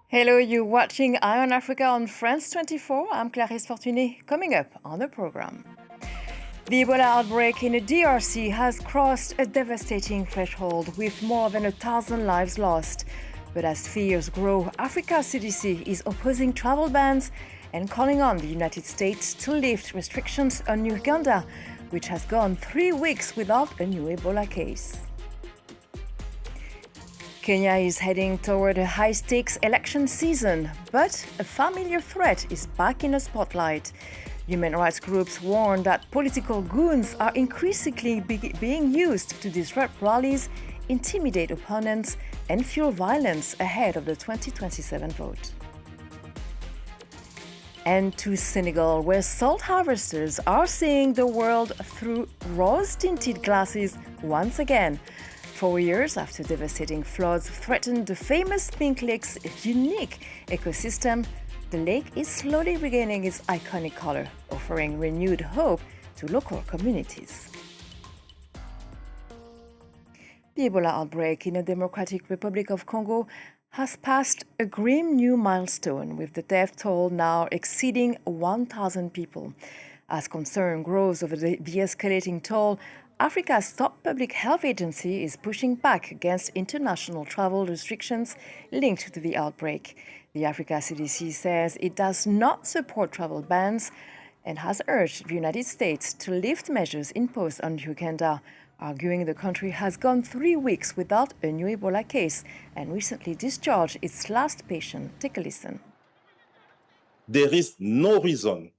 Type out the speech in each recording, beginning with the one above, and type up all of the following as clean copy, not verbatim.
Hello, you're watching Eye on Africa on France 24. I'm Clarisse Fortuné. Coming up on the program. The Ebola outbreak in the DRC has crossed a devastating threshold with more than 1,000 lives lost. But as fears grow, Africa CDC is opposing travel bans and calling on the United States to lift restrictions on Uganda, which has gone 3 weeks without a new Ebola case. Kenya is heading toward a high-stakes election season, but a familiar threat is back in the spotlight. Human rights groups warn that political goons are increasingly being used to disrupt rallies, intimidate opponents, and fuel violence ahead of the 2027 vote. And to Senegal, where salt harvesters are seeing the world through rose-tinted glasses once again. 4 years after devastating floods threatened the famous Pinklake's unique ecosystem, the lake is slowly regaining its iconic color, offering renewed hope to local communities. The Ebola outbreak in the Democratic Republic of Congo has passed a grim new milestone, with the death toll now exceeding 1,000 people. As concern grows over the escalating toll, Africa's top public health agency is pushing back against international travel restrictions linked to the outbreak. The Africa CDC says it does not support travel bans and has urged the United States to lift measures imposed on Uganda, arguing the country has gone 3 weeks without a new Ebola case and recently discharged its last patient. Take a listen. There is no reason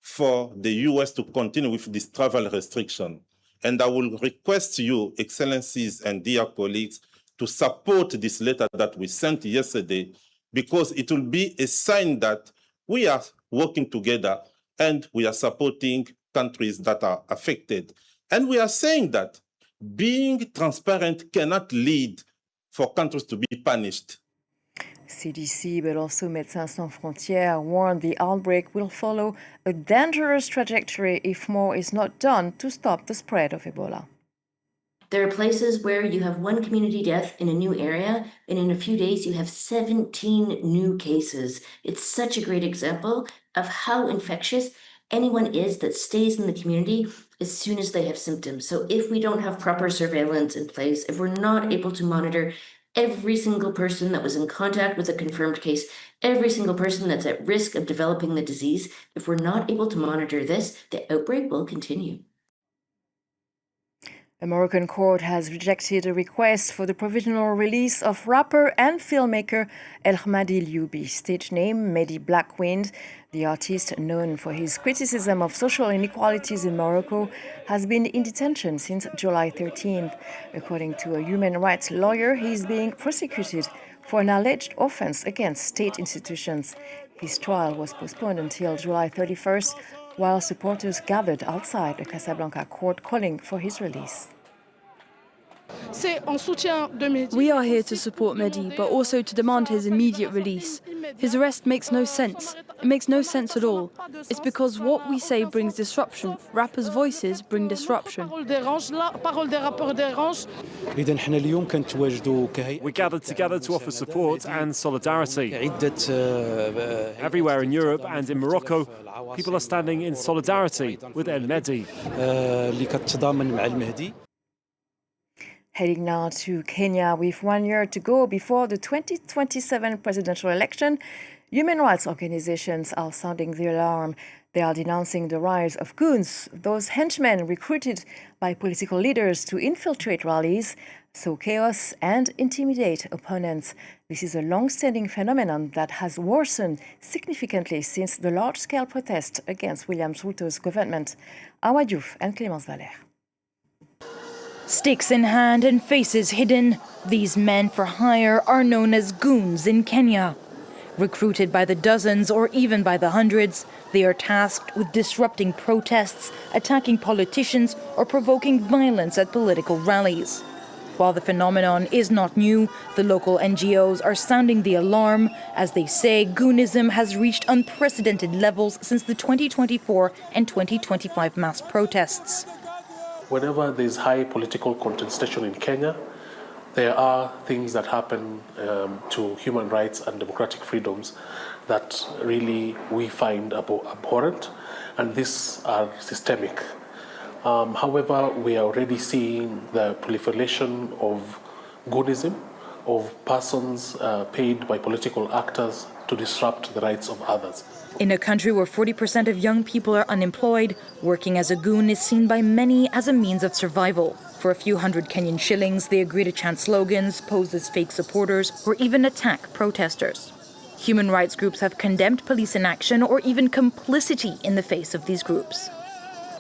for the US to continue with this travel restriction. And I will request you, Excellencies and dear colleagues, to support this letter that we sent yesterday, because it will be a sign that we are working together and we are supporting countries that are affected. And we are saying that being transparent cannot lead for countries to be punished. CDC, but also Médecins Sans Frontières, warned the outbreak will follow a dangerous trajectory if more is not done to stop the spread of Ebola. There are places where you have one community death in a new area, and in a few days you have 17 new cases. It's such a great example of how infectious anyone is that stays in the community as soon as they have symptoms. So if we don't have proper surveillance in place, if we're not able to monitor every single person that was in contact with a confirmed case, every single person that's at risk of developing the disease, if we're not able to monitor this, the outbreak will continue. A Moroccan court has rejected a request for the provisional release of rapper and filmmaker El Hamadi Lioubi, stage name Mehdi Blackwind. The artist, known for his criticism of social inequalities in Morocco, has been in detention since July 13th. According to a human rights lawyer, he is being prosecuted for an alleged offense against state institutions. His trial was postponed until July 31st, while supporters gathered outside the Casablanca court calling for his release. We are here to support Mehdi, but also to demand his immediate release. His arrest makes no sense. It makes no sense at all. It's because what we say brings disruption. Rappers' voices bring disruption. We gathered together to offer support and solidarity. Everywhere in Europe and in Morocco, people are standing in solidarity with El Mehdi. Heading now to Kenya, with 1 year to go before the 2027 presidential election, human rights organizations are sounding the alarm. They are denouncing the rise of goons, those henchmen recruited by political leaders to infiltrate rallies, sow chaos and intimidate opponents. This is a long-standing phenomenon that has worsened significantly since the large-scale protest against William Ruto's government. Awa Diouf and Clémence Valère. Sticks in hand and faces hidden, these men for hire are known as goons in Kenya. Recruited by the dozens or even by the hundreds, they are tasked with disrupting protests, attacking politicians, or provoking violence at political rallies. While the phenomenon is not new, the local NGOs are sounding the alarm. As they say, goonism has reached unprecedented levels since the 2024 and 2025 mass protests. Whenever there's high political contestation in Kenya, There are things that happen to human rights and democratic freedoms that really we find abhorrent, and these are systemic. However, we are already seeing the proliferation of goonism, of persons paid by political actors to disrupt the rights of others. In a country where 40% of young people are unemployed, working as a goon is seen by many as a means of survival. For a few hundred Kenyan shillings, they agree to chant slogans, pose as fake supporters, or even attack protesters. Human rights groups have condemned police inaction or even complicity in the face of these groups.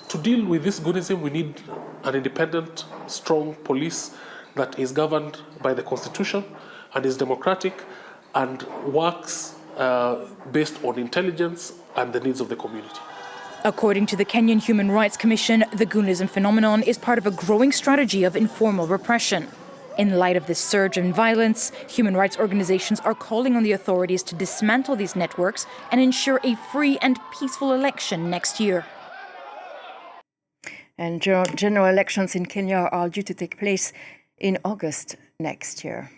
To deal with this goonism, we need an independent, strong police that is governed by the Constitution and is democratic and works based on intelligence and the needs of the community. According to the Kenyan Human Rights Commission, the goonism phenomenon is part of a growing strategy of informal repression. In light of this surge in violence, human rights organizations are calling on the authorities to dismantle these networks and ensure a free and peaceful election next year. And general elections in Kenya are due to take place in August next year.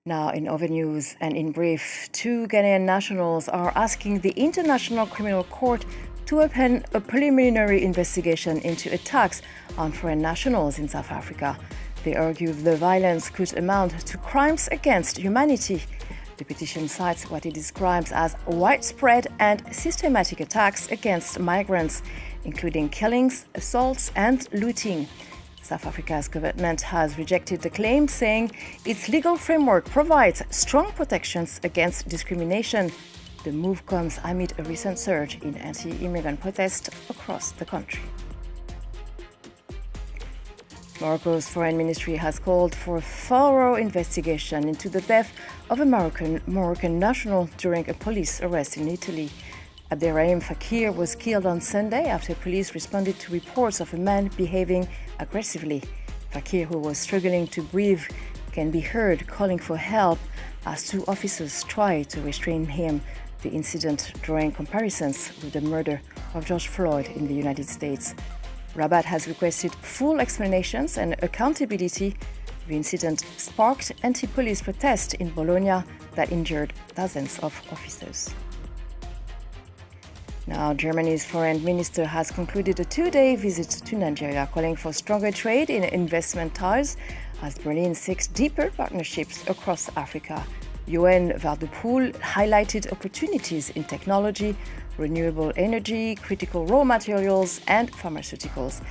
Now, in other news and in brief, 2 Ghanaian nationals are asking the International Criminal Court to open a preliminary investigation into attacks on foreign nationals in South Africa. They argue the violence could amount to crimes against humanity. The petition cites what it describes as widespread and systematic attacks against migrants, including killings, assaults, and looting. South Africa's government has rejected the claim, saying its legal framework provides strong protections against discrimination. The move comes amid a recent surge in anti-immigrant protests across the country. Morocco's foreign ministry has called for a thorough investigation into the death of a Moroccan national during a police arrest in Italy. Abderrahim Fakir was killed on Sunday after police responded to reports of a man behaving aggressively. Fakir, who was struggling to breathe, can be heard calling for help as 2 officers tried to restrain him. The incident drawing comparisons with the murder of George Floyd in the United States. Rabat has requested full explanations and accountability. The incident sparked anti-police protests in Bologna that injured dozens of officers. Now, Germany's foreign minister has concluded a 2-day visit to Nigeria, calling for stronger trade and investment ties as Berlin seeks deeper partnerships across Africa. UN Vardepool highlighted opportunities in technology, renewable energy, critical raw materials, and pharmaceuticals.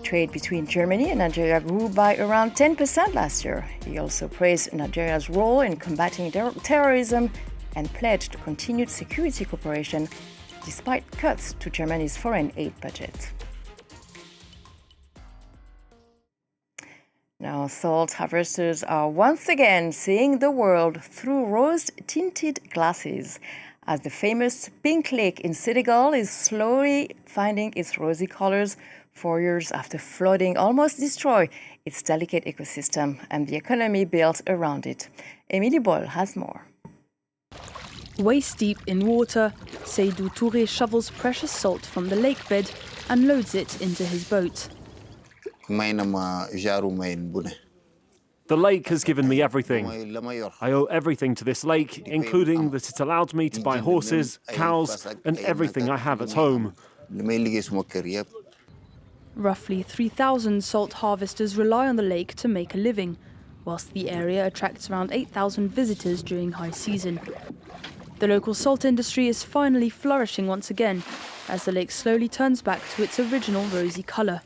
Trade between Germany and Nigeria grew by around 10% last year. He also praised Nigeria's role in combating terrorism and pledged continued security cooperation despite cuts to Germany's foreign aid budget. Now, salt harvesters are once again seeing the world through rose-tinted glasses, as the famous Pinklake in Senegal is slowly finding its rosy colors 4 years after flooding almost destroyed its delicate ecosystem and the economy built around it. Emily Boyle has more. Waist deep in water, Seydou Touré shovels precious salt from the lake bed and loads it into his boat. The lake has given me everything. I owe everything to this lake, including that it allowed me to buy horses, cows, and everything I have at home. Roughly 3,000 salt harvesters rely on the lake to make a living, whilst the area attracts around 8,000 visitors during high season. The local salt industry is finally flourishing once again, as the lake slowly turns back to its original rosy colour.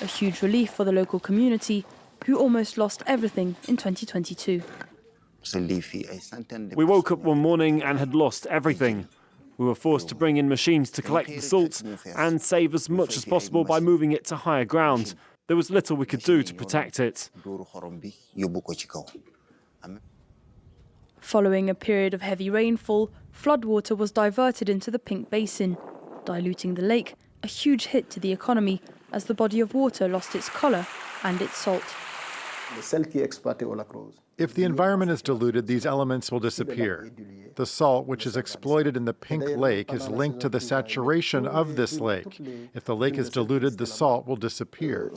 A huge relief for the local community, who almost lost everything in 2022. We woke up one morning and had lost everything. We were forced to bring in machines to collect the salt and save as much as possible by moving it to higher ground. There was little we could do to protect it. Following a period of heavy rainfall, floodwater was diverted into the Pink Basin, diluting the lake, a huge hit to the economy as the body of water lost its colour and its salt. If the environment is diluted, these elements will disappear. The salt, which is exploited in the Pinklake, is linked to the saturation of this lake. If the lake is diluted, the salt will disappear.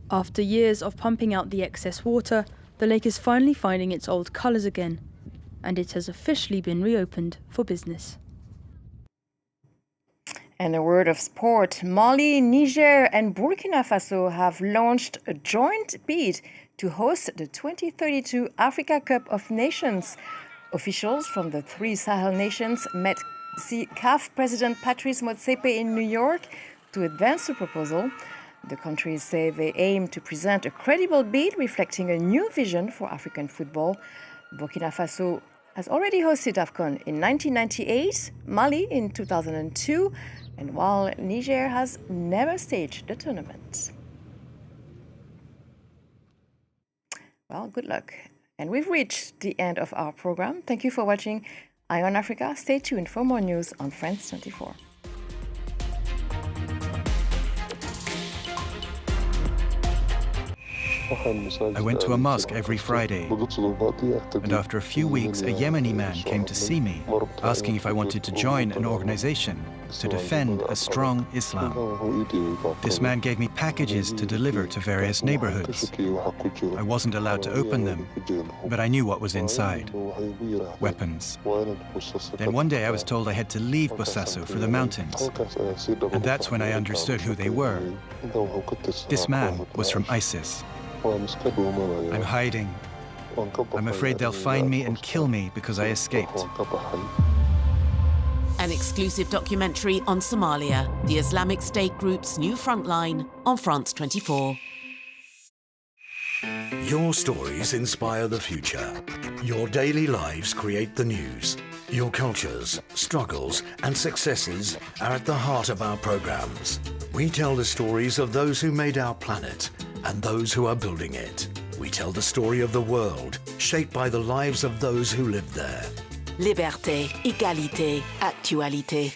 After years of pumping out the excess water, the lake is finally finding its old colours again, and it has officially been reopened for business. And a word of sport, Mali, Niger and Burkina Faso have launched a joint bid to host the 2032 Africa Cup of Nations. Officials from the three Sahel nations met CAF President Patrice Motsepe in New York to advance the proposal. The countries say they aim to present a credible bid reflecting a new vision for African football. Burkina Faso has already hosted AFCON in 1998, Mali in 2002, and while Niger has never staged the tournament. Well, good luck. And we've reached the end of our program. Thank you for watching Eye on Africa. Stay tuned for more news on France 24. I went to a mosque every Friday, and after a few weeks, a Yemeni man came to see me, asking if I wanted to join an organization to defend a strong Islam. This man gave me packages to deliver to various neighborhoods. I wasn't allowed to open them, but I knew what was inside: weapons. Then one day I was told I had to leave Bosaso for the mountains, and that's when I understood who they were. This man was from ISIS. I'm hiding. I'm afraid they'll find me and kill me because I escaped. An exclusive documentary on Somalia, the Islamic State group's new frontline, on France 24. Your stories inspire the future. Your daily lives create the news. Your cultures, struggles, and successes are at the heart of our programs. We tell the stories of those who made our planet and those who are building it. We tell the story of the world, shaped by the lives of those who live there. Liberté, égalité, actualité.